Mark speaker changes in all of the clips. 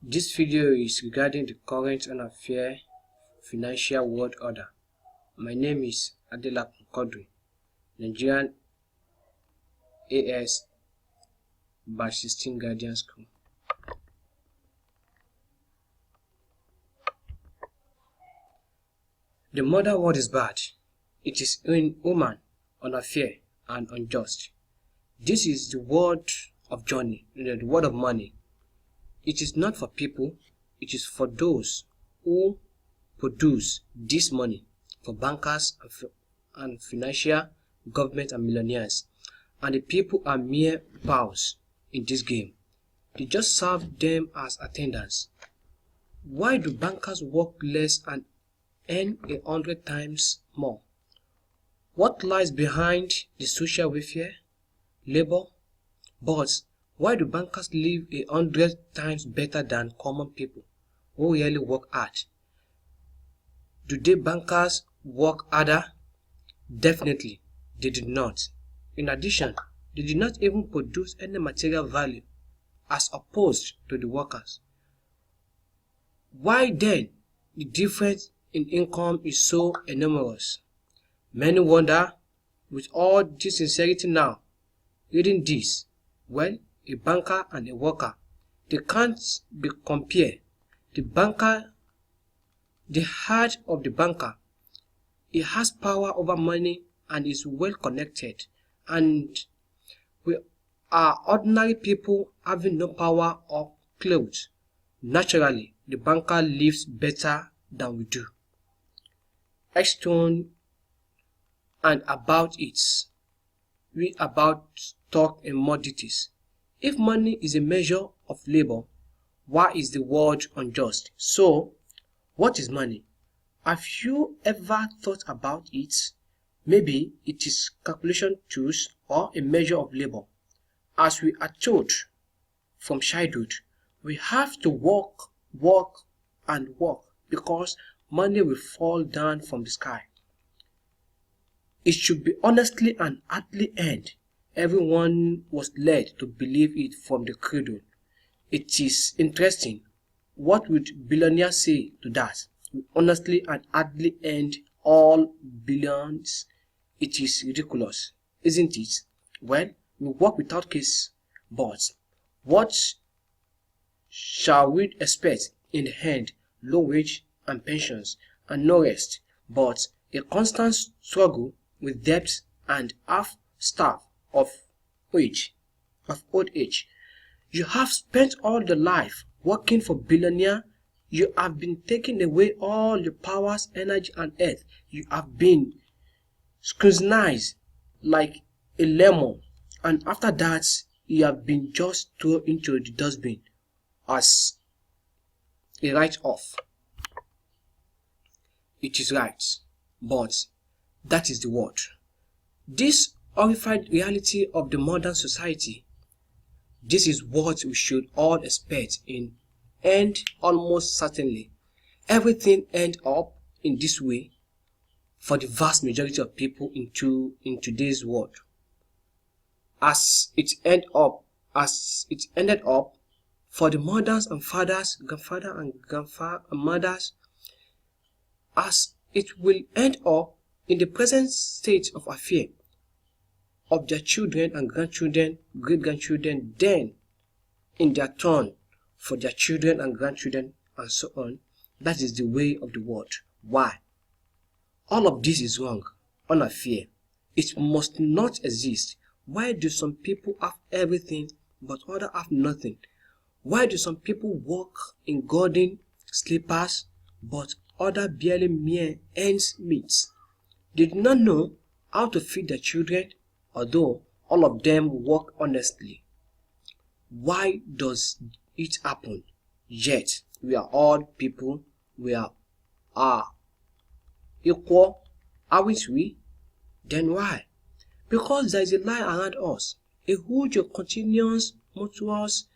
Speaker 1: This video is regarding the current and unfair financial world order. My name is Adelakun Quadri, Nigerian AS Batch 16 Guardian School. The modern world is bad. It is inhuman, unfair, and unjust. This is the world of journey, the world of money. It is not for people, it is for those who produce this money, for bankers and financial, government and millionaires. And the people are mere pawns in this game. They just serve them as attendants. Why do bankers work less and earn 100 times more? What lies behind the social welfare, labor? But why do bankers live 100 times better than common people who really work hard? Do the bankers work harder? Definitely, they did not. In addition, they did not even produce any material value as opposed to the workers. Why then the difference in income is so enormous? Many wonder, with all this sincerity now, reading this, well, a banker and a worker, they can't be compared. The banker, the heart of the banker, he has power over money and is well connected, and we are ordinary people having no power or clothes. Naturally, the banker lives better than we do. Extone and about it, we about talk in more details. If money is a measure of labor, why is the world unjust? So, what is money? Have you ever thought about it? Maybe it is calculation tools or a measure of labor. As we are told from childhood, we have to work because money will fall down from the sky. It should be honestly and hardly earned. Everyone was led to believe it from the cradle. It is interesting. What would billionaires say to that? We honestly and hardly earned all billions. It is ridiculous, isn't it? Well, we work without case, but what shall we expect in the end? Low wage and pensions and no rest, but a constant struggle with debt and half-starved of old age. You have spent all your life working for billionaire. You have been taking away all your powers, energy, and earth. You have been scrutinized like a lemon, and after that, you have been just thrown into the dustbin as a write-off. It is right, but that is the word. This horrified reality of the modern society. This is what we should all expect in end almost certainly. Everything end up in this way for the vast majority of people in today's world. As it ended up for the mothers and fathers, grandfather and mothers, as it will end up in the present state of affairs of their children and grandchildren, great-grandchildren, then in their turn for their children and grandchildren and so on. That is the way of the world. Why? All of this is wrong, unfair. It must not exist. Why do some people have everything but others have nothing? Why do some people walk in golden slippers but others barely mere ends meet? They do not know how to feed their children, although all of them work honestly. Why does it happen? Yet we are all people, we are equal, aren't we? Then why? Because there is a lie around us, a huge continuous, mutuous,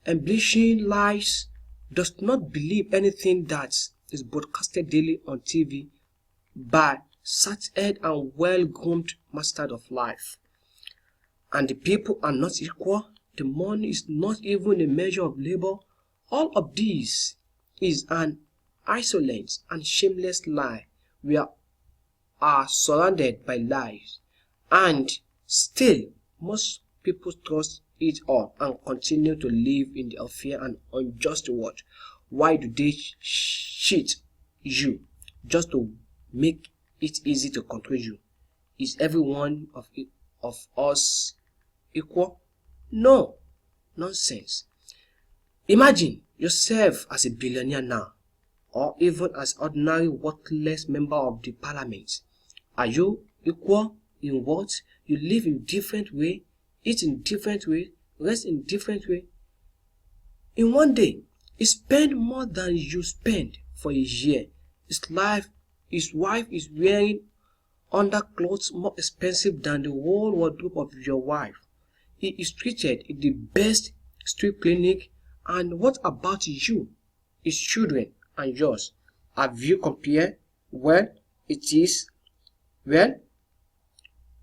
Speaker 1: embellishing lies does not believe anything that is broadcasted daily on TV by such-head and well-groomed masters of life. And the people are not equal. The money is not even a measure of labor. All of this is an isolate and shameless lie. We are surrounded by lies, and still most people trust it all and continue to live in the unfair and unjust world. Why do they cheat you just to make it easy to control you? Is every one of us equal? No, nonsense. Imagine yourself as a billionaire now, or even as ordinary worthless member of the parliament. Are you equal in what? You live in different way, eat in different way, rest in different way. In one day, he spend more than you spend for a year. His wife is wearing underclothes more expensive than the whole wardrobe of your wife. He is treated in the best street clinic. And what about you, his children and yours? Have you compared? Well, well,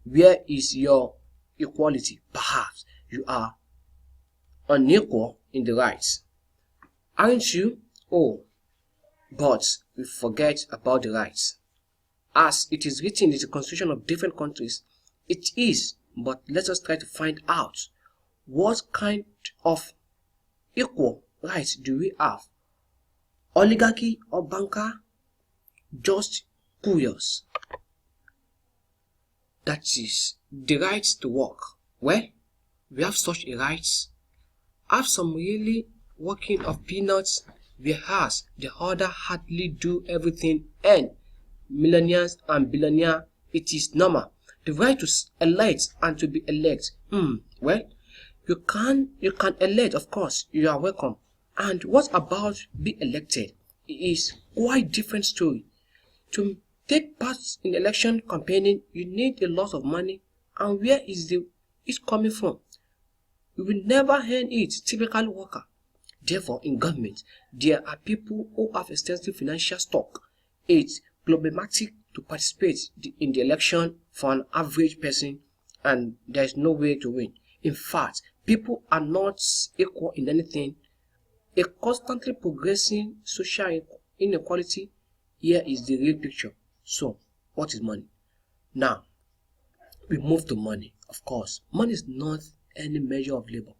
Speaker 1: where is your equality? Perhaps you are unequal in the rights. Aren't you? Oh, but we forget about the rights. As it is written in the constitution of different countries, it is, but let us try to find out what kind of equal rights do we have? Oligarchy or banker? Just curious. That is the right to work. Well, we have such a rights. Have some really working of peanuts, whereas the other hardly do everything and millionaires and billionaires. It is normal. The right to elect and to be elect. Well, you can elect, of course, you are welcome. And what about be elected? It is quite different story. To take part in election campaigning, you need a lot of money, and where is it coming from? You will never earn it, typical worker. Therefore, in government, there are people who have extensive financial stock. It's problematic to participate in the election for an average person, and there is no way to win. In fact, people are not equal in anything. A constantly progressing social inequality. Here is the real picture. So, what is money? Now, we move to money. Of course, money is not any measure of labor.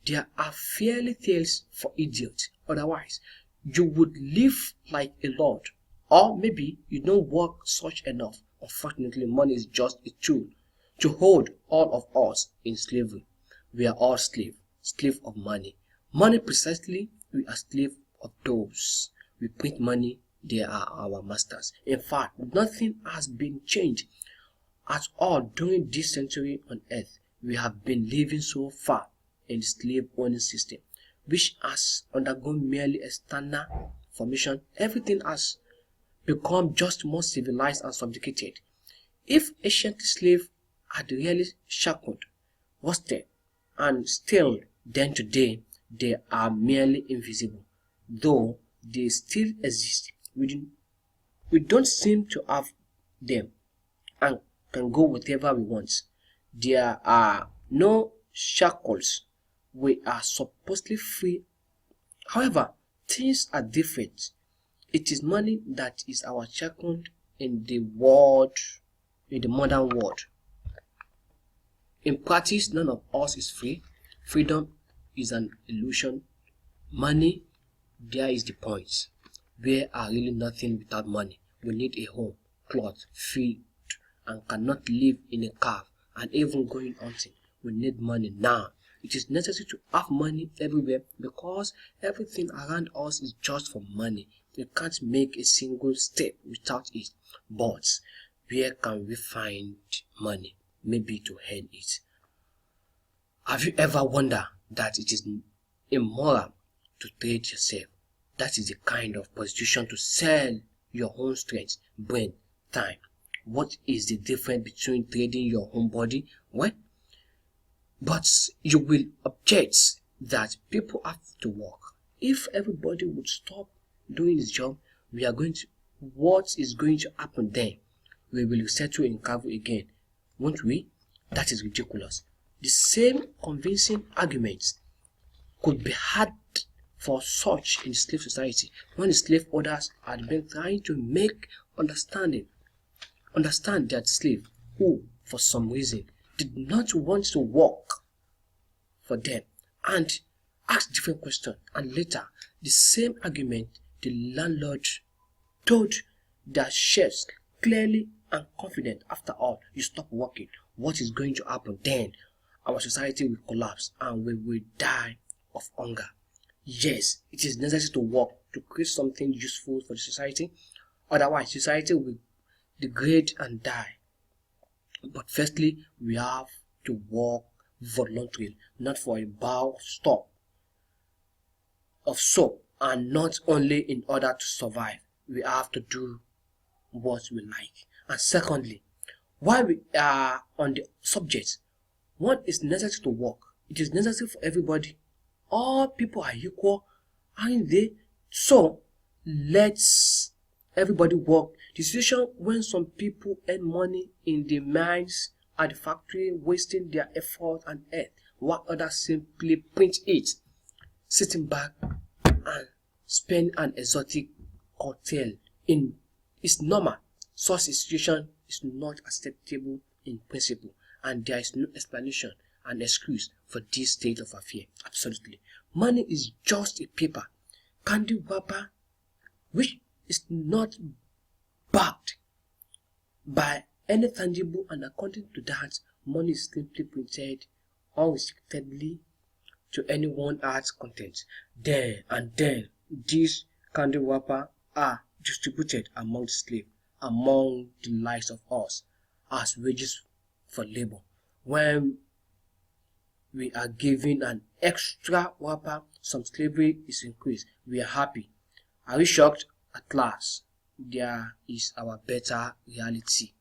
Speaker 1: There are fairy tales for idiots. Otherwise, you would live like a lord. Or maybe you don't work such enough. Unfortunately, money is just a tool to hold all of us in slavery. We are all slave of money. Money precisely, we are slave of those. We print money, they are our masters. In fact, nothing has been changed at all during this century on earth. We have been living so far in the slave owning system, which has undergone merely external formation. Everything has become just more civilized and subjugated. If ancient slaves had really shackled, roasted, and still, then today they are merely invisible, though they still exist. We don't seem to have them and can go whatever we want. There are no shackles. We are supposedly free. However, things are different. It is money that is our shackle in the modern world. In practice, none of us is free. Freedom is an illusion. Money, there is the point. We are really nothing without money. We need a home, clothes, food, and cannot live in a cave and even going hunting. We need money now. It is necessary to have money everywhere because everything around us is just for money. We can't make a single step without it. But where can we find money? Maybe to earn it. Have you ever wondered that it is immoral to trade yourself? That is the kind of prostitution to sell your own strength, brain, time. What is the difference between trading your own body? Well, but you will object that people have to work. If everybody would stop doing his job, what is going to happen then? We will settle in Kavu again, won't we? That is ridiculous. The same convincing arguments could be had for such in slave society, when the slave owners had been trying to make understand that slave who, for some reason, did not want to work for them and asked different questions, and later the same argument the landlord told their chefs clearly and confident, after all, you stop working, what is going to happen then? Our society will collapse and we will die of hunger. Yes, it is necessary to work to create something useful for the society, otherwise society will degrade and die. But firstly, we have to work voluntarily, not for a bar of soap, and not only in order to survive. We have to do what we like. And secondly, while we are on the subject, what is necessary to work? It is necessary for everybody. All people are equal, aren't they? So let's everybody work. The situation when some people earn money in the mines at the factory, wasting their effort and earth, while others simply print it, sitting back and spend an exotic cocktail in is normal. Such a situation is not acceptable in principle, and there is no explanation and excuse for this state of affairs. Absolutely. Money is just a paper, candy wrapper, which is not backed by any tangible, and according to that, money is simply printed unrestrictedly to anyone art's content. Then these candy wrapper are distributed among slaves, among the likes of us, as wages for labor. When we are given an extra wrapper, some slavery is increased. We are happy. Are we shocked? At last, there is our better reality.